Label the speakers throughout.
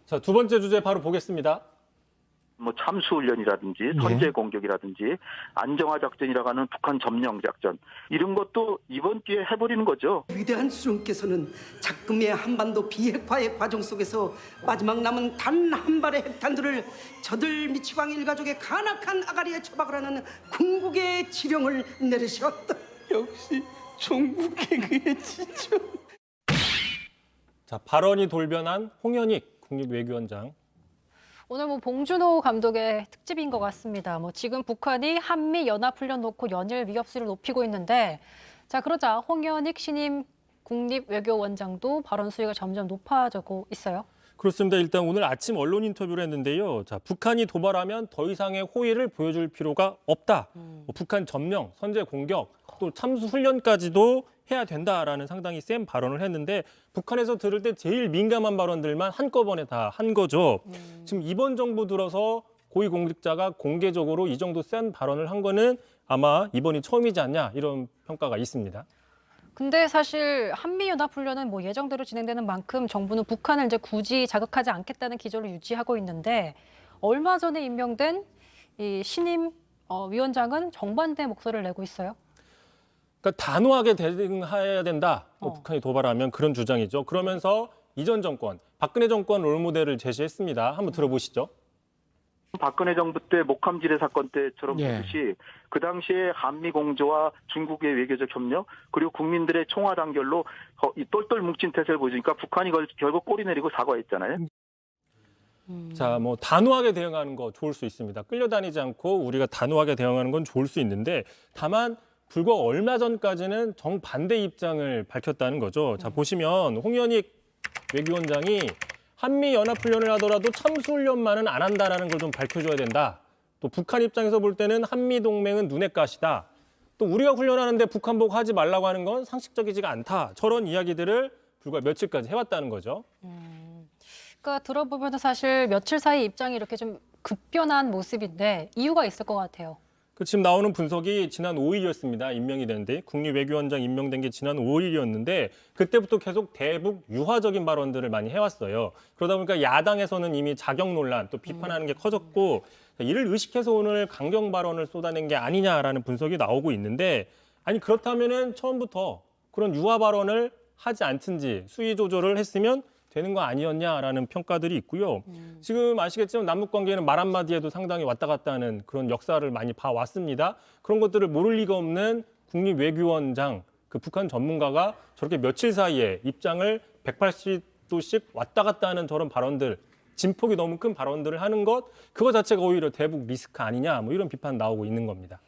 Speaker 1: 자, 두 번째 주제 바로 보겠습니다.
Speaker 2: 뭐 참수훈련이라든지 선제 공격이라든지 안정화 작전이라고 하는 북한 점령 작전 이런 것도 이번 기회에 해버리는 거죠.
Speaker 3: 위대한 수령께서는 작금의 한반도 비핵화의 과정 속에서 마지막 남은 단 한 발의 핵탄두를 저들 미치광 일가족의 간악한 아가리에 처박을 하는 궁극의 지령을 내리셨다. 역시 종국 개그의 지죠.
Speaker 1: 자, 발언이 돌변한 홍현익 국립외교원장.
Speaker 4: 오늘 봉준호 감독의 특집인 것 같습니다. 지금 북한이 한미 연합훈련 놓고 연일 위협수를 높이고 있는데, 자 그러자 홍현익 신임 국립외교원장도 발언 수위가 점점 높아지고 있어요.
Speaker 1: 그렇습니다. 일단 오늘 아침 언론 인터뷰를 했는데요. 자, 북한이 도발하면 더 이상의 호의를 보여줄 필요가 없다. 북한 점령, 선제 공격, 또 참수 훈련까지도 해야 된다라는 상당히 센 발언을 했는데 북한에서 들을 때 제일 민감한 발언들만 한꺼번에 다 한 거죠. 지금 이번 정부 들어서 고위공직자가 공개적으로 이 정도 센 발언을 한 거는 아마 이번이 처음이지 않냐 이런 평가가 있습니다.
Speaker 4: 근데 사실 한미연합훈련은 예정대로 진행되는 만큼 정부는 북한을 이제 굳이 자극하지 않겠다는 기조를 유지하고 있는데 얼마 전에 임명된 이 신임 위원장은 정반대 목소리를 내고 있어요.
Speaker 1: 그러니까 단호하게 대응해야 된다. 북한이 도발하면 그런 주장이죠. 그러면서 이전 정권, 박근혜 정권 롤모델을 제시했습니다. 한번 들어보시죠.
Speaker 2: 박근혜 정부 때 목함지뢰 사건 때처럼 보듯이 그 당시에 한미 공조와 중국의 외교적 협력 그리고 국민들의 총화 단결로 이 똘똘 뭉친 태세를 보여주니까 북한이 결국 꼬리 내리고 사과했잖아요.
Speaker 1: 자, 단호하게 대응하는 거 좋을 수 있습니다. 끌려다니지 않고 우리가 단호하게 대응하는 건 좋을 수 있는데 다만 불과 얼마 전까지는 정반대 입장을 밝혔다는 거죠. 자, 보시면 홍현익 외교원장이 한미 연합훈련을 하더라도 참수훈련만은 안 한다라는 걸 좀 밝혀줘야 된다. 또 북한 입장에서 볼 때는 한미 동맹은 눈엣 가시다. 또 우리가 훈련하는데 북한 보고 하지 말라고 하는 건 상식적이지가 않다. 저런 이야기들을 불과 며칠까지 해왔다는 거죠.
Speaker 4: 그러니까 들어보면 사실 며칠 사이 입장이 이렇게 좀 급변한 모습인데 이유가 있을 것 같아요.
Speaker 1: 지금 나오는 분석이 지난 5일이었습니다. 임명이 되는데 국립외교원장 임명된 게 지난 5일이었는데 그때부터 계속 대북 유화적인 발언들을 많이 해왔어요. 그러다 보니까 야당에서는 이미 자격 논란 또 비판하는 게 커졌고 이를 의식해서 오늘 강경 발언을 쏟아낸 게 아니냐라는 분석이 나오고 있는데 아니 그렇다면은 처음부터 그런 유화 발언을 하지 않든지 수위 조절을 했으면 되는 거 아니었냐라는 평가들이 있고요. 지금 아시겠지만 남북 관계는 말 한마디에도 상당히 왔다 갔다 하는 그런 역사를 많이 봐왔습니다. 그런 것들을 모를 리가 없는 국립외교원장, 그 북한 전문가가 저렇게 며칠 사이에 입장을 180도씩 왔다 갔다 하는 저런 발언들, 진폭이 너무 큰 발언들을 하는 것, 그거 자체가 오히려 대북 리스크 아니냐, 이런 비판 나오고 있는 겁니다.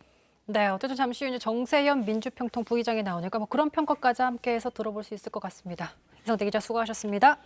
Speaker 4: 네, 어쨌든 잠시 후 이제 정세현 민주평통 부의장이 나오니까 그런 평가까지 함께해서 들어볼 수 있을 것 같습니다. 이성대 기자 수고하셨습니다.